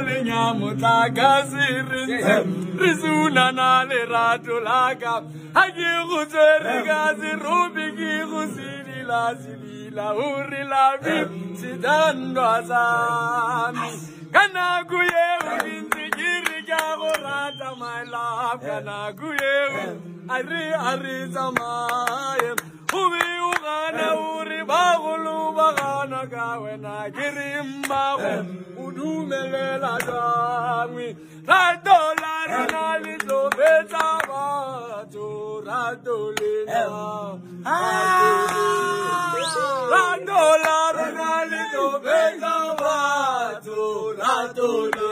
lenya mutakasiri risuna na le rato laka hagi guzeri gazi rubi ki guzili la silila uri la bim sidando azami kana kuye ubinzi kiri jago rata my love kana kuye ari zamaye ubi ugana uri bagulu bagana kawena kirimba udumelela dami radolari nalito betaba to radolina radolari nalito betaba to radolina